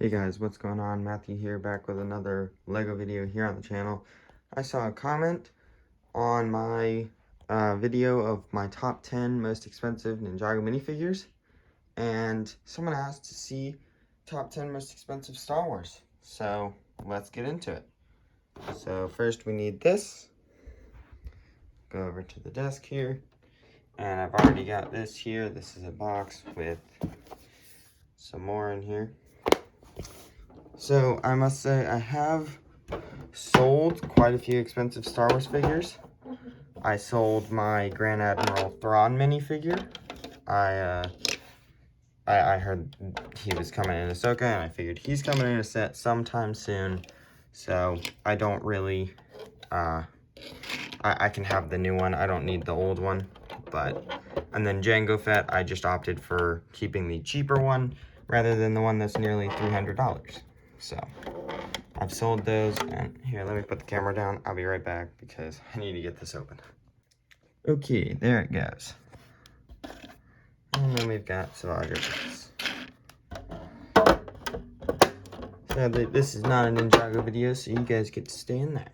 Hey guys, what's going on? Matthew here, back with another LEGO video here on the channel. I saw a comment on my video of my top 10 most expensive Ninjago minifigures, and someone asked to see top 10 most expensive Star Wars. So let's get into it. So first we need this. Go over to the desk here, and I've already got this here. This is a box with some more in here. So I must say I have sold quite a few expensive Star Wars figures. I sold my Grand Admiral Thrawn minifigure. I heard he was coming in Ahsoka, and I figured he's coming in a set sometime soon. So I don't really, I can have the new one. I don't need the old one. And then Jango Fett, I just opted for keeping the cheaper one rather than the one that's nearly $300. So I've sold those, and here, let me put the camera down. I'll be right back because I need to get this open. Okay, there it goes. And then we've got Savage. Sadly, this is not a Ninjago video, so you guys get to stay in there.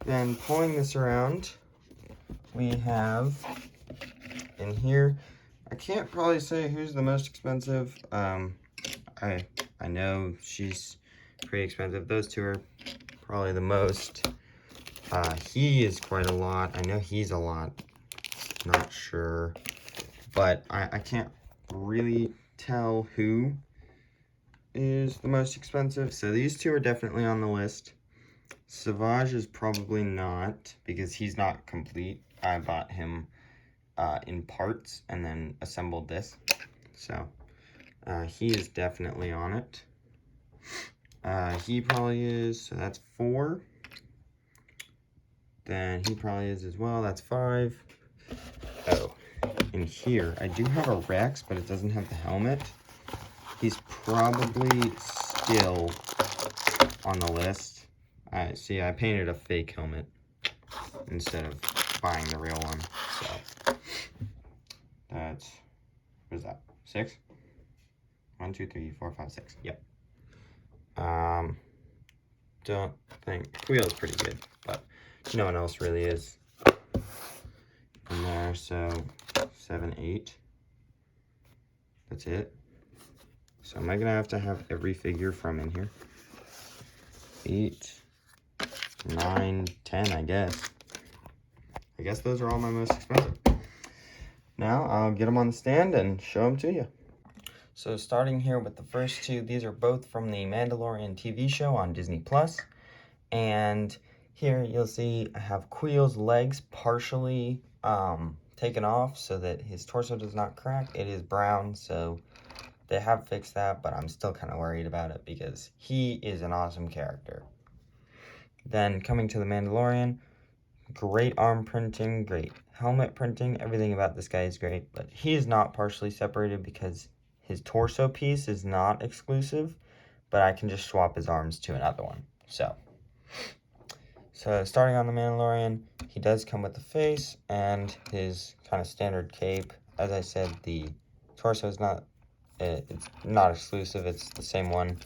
Then pulling this around, we have in here, I can't probably say who's the most expensive. I know she's pretty expensive. Those two are probably the most. He is quite a lot. I know he's a lot. Not sure. But I can't really tell who is the most expensive. So these two are definitely on the list. Savage is probably not, because he's not complete. I bought him in parts and then assembled this. So he is definitely on it. He probably is, so that's 4. Then he probably is as well, that's 5. Oh, in here, I do have a Rex, but it doesn't have the helmet. He's probably still on the list. See, I painted a fake helmet instead of buying the real one. So that's, what is that, 6? 1, 2, 3, 4, 5, 6. Yep. Don't think Quill's pretty good, but no one else really is in there. So 7, 8. That's it. So am I gonna have to have every figure from in here? 8, 9, 10, I guess. I guess those are all my most expensive. Now I'll get them on the stand and show them to you. So starting here with the first two, these are both from the Mandalorian TV show on Disney+. And here you'll see I have Quill's legs partially taken off so that his torso does not crack. It is brown, so they have fixed that, but I'm still kind of worried about it because he is an awesome character. Then coming to the Mandalorian, great arm printing, great helmet printing. Everything about this guy is great, but he is not partially separated because his torso piece is not exclusive, but I can just swap his arms to another one. So starting on the Mandalorian, he does come with the face and his kind of standard cape. As I said, the torso is not, it's not exclusive, it's the same one.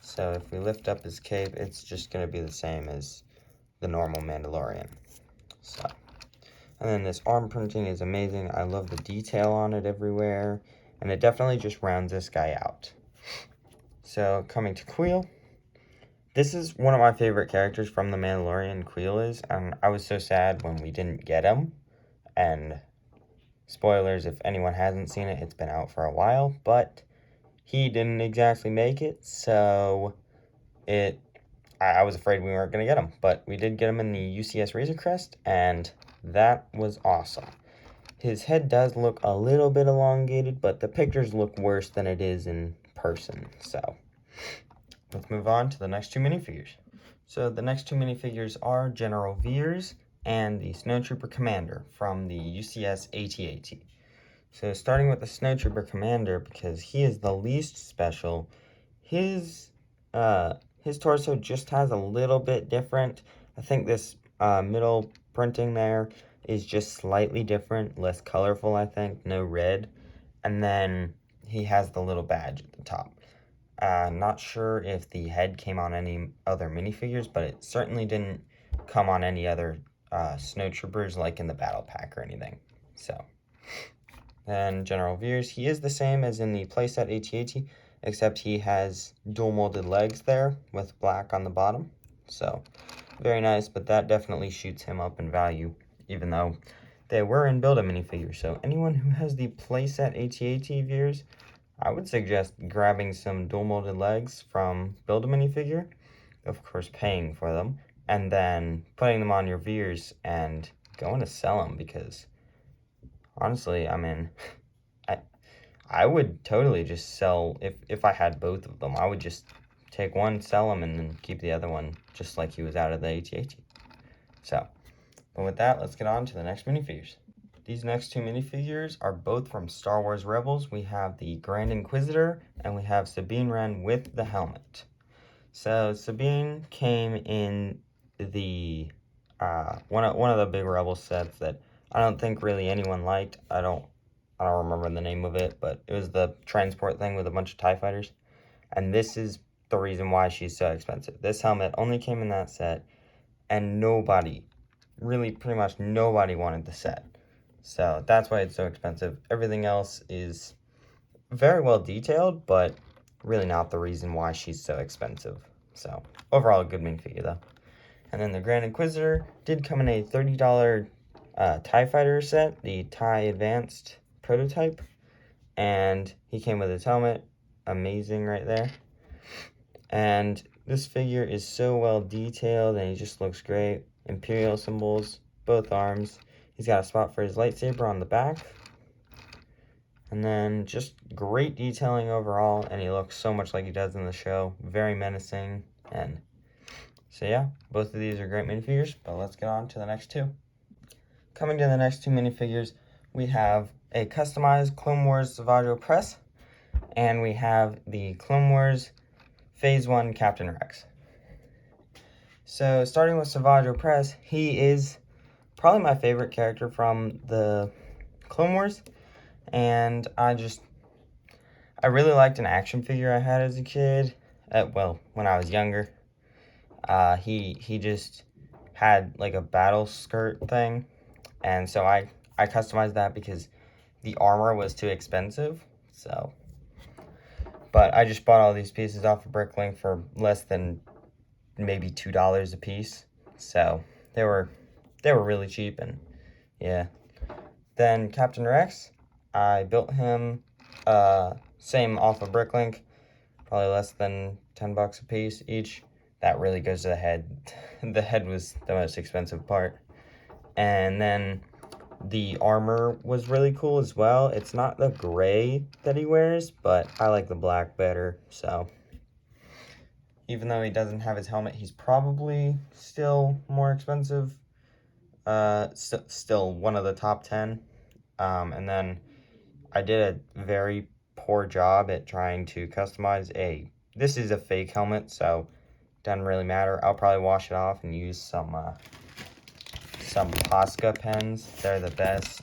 So if we lift up his cape, it's just going to be the same as the normal Mandalorian. So, and then this arm printing is amazing. I love the detail on it everywhere, and it definitely just rounds this guy out. So coming to Quill, this is one of my favorite characters from the Mandalorian, Quill is, and I was so sad when we didn't get him. And spoilers, if anyone hasn't seen it, it's been out for a while, but he didn't exactly make it, so I was afraid we weren't going to get him, but we did get him in the UCS Razor Crest, and that was awesome. His head does look a little bit elongated, but the pictures look worse than it is in person, so let's move on to the next two minifigures. So the next two minifigures are General Veers and the Snowtrooper Commander from the UCS AT-AT. So starting with the Snowtrooper Commander, because he is the least special, his torso just has a little bit different. I think this middle printing there is just slightly different, less colorful, I think, no red. And then he has the little badge at the top. Not sure if the head came on any other minifigures, but it certainly didn't come on any other snow troopers like in the battle pack or anything. So, then General Veers, he is the same as in the playset AT-AT, except he has dual molded legs there with black on the bottom. So, very nice, but that definitely shoots him up in value, even though they were in Build-A minifigures. So, anyone who has the playset AT-AT Veers, I would suggest grabbing some dual molded legs from Build-A minifigure, of course paying for them, and then putting them on your Veers and going to sell them, because honestly, I mean, I would totally just sell, if I had both of them, I would just take one, sell them, and then keep the other one just like he was out of the AT-AT. So, but with that, let's get on to the next minifigures. These next two minifigures are both from Star Wars Rebels. We have the Grand Inquisitor, and we have Sabine Wren with the helmet. So, Sabine came in the, one of the big Rebel sets that I don't think really anyone liked. I don't remember the name of it, but it was the transport thing with a bunch of TIE fighters. And this is the reason why she's so expensive. This helmet only came in that set, and nobody, really pretty much nobody wanted the set. So that's why it's so expensive. Everything else is very well detailed, but really not the reason why she's so expensive. So overall, a good minifigure though. And then the Grand Inquisitor did come in a $30 TIE Fighter set, the TIE Advanced prototype, and he came with his helmet. Amazing right there. And this figure is so well detailed, and he just looks great. Imperial symbols, both arms. He's got a spot for his lightsaber on the back. And then just great detailing overall, and he looks so much like he does in the show. Very menacing. And so yeah, both of these are great minifigures, but let's get on to the next two. Coming to the next two minifigures, we have a customized Clone Wars Savage Press, and we have the Clone Wars Phase 1 Captain Rex. So starting with Savage Press, he is probably my favorite character from the Clone Wars, and I really liked an action figure I had as a kid, when I was younger. He just had like a battle skirt thing, and so I customized that because the armor was too expensive. So, but I just bought all these pieces off of Bricklink for less than maybe $2 a piece. So they were really cheap, and yeah. Then Captain Rex, I built him same off of Bricklink, probably less than $10 a piece each. That really goes to the head. The head was the most expensive part. And then the armor was really cool as well. It's not the gray that he wears, but I like the black better. So even though he doesn't have his helmet, he's probably still more expensive. Still one of the top 10. And then I did a very poor job at trying to customize this is a fake helmet, so doesn't really matter. I'll probably wash it off and use some Posca pens. They're the best.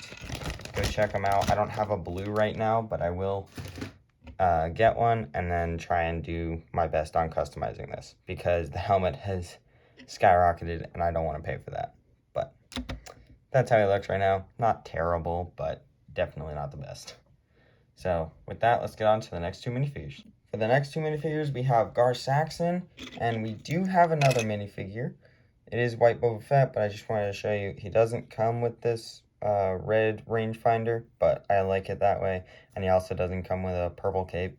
Go check them out. I don't have a blue right now, but I will get one and then try and do my best on customizing this, because the helmet has skyrocketed and I don't want to pay for that. But that's how he looks right now. Not terrible, but definitely not the best. So with that, let's get on to the next two minifigures. For the next two minifigures, we have Gar Saxon, and we do have another minifigure. It is White Boba Fett, but I just wanted to show you, he doesn't come with this red rangefinder, but I like it that way. And he also doesn't come with a purple cape.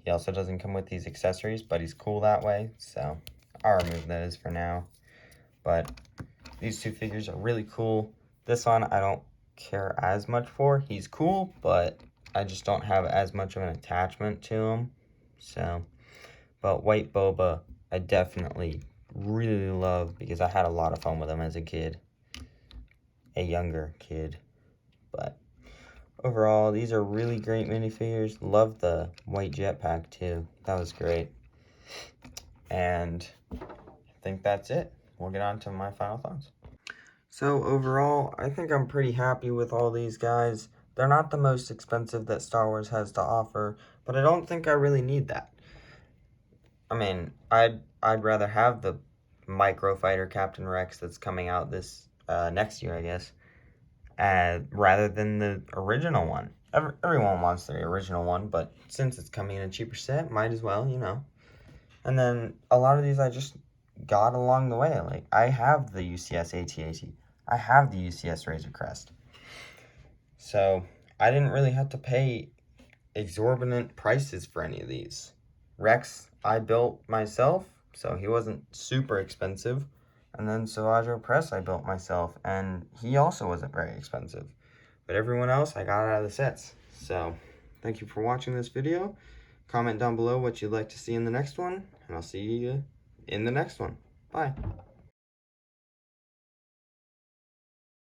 He also doesn't come with these accessories, but he's cool that way, so I'll remove those for now. But these two figures are really cool. This one I don't care as much for. He's cool, but I just don't have as much of an attachment to him. So, but White Boba, I definitely really love, because I had a lot of fun with him as a kid. A younger kid. But overall, these are really great minifigures. Love the white jetpack too. That was great. And I think that's it. We'll get on to my final thoughts. So overall, I think I'm pretty happy with all these guys. They're not the most expensive that Star Wars has to offer, but I don't think I really need that. I mean, I'd rather have the Micro Fighter Captain Rex that's coming out this next year, I guess, rather than the original one. Everyone wants the original one, but since it's coming in a cheaper set, might as well, you know. And then a lot of these I just got along the way. Like, I have the UCS AT-AT. I have the UCS Razor Crest. So, I didn't really have to pay exorbitant prices for any of these. Rex, I built myself, so he wasn't super expensive. And then Soajo Press, I built myself, and he also wasn't very expensive. But everyone else, I got out of the sets. So, thank you for watching this video. Comment down below what you'd like to see in the next one, and I'll see you in the next one. Bye.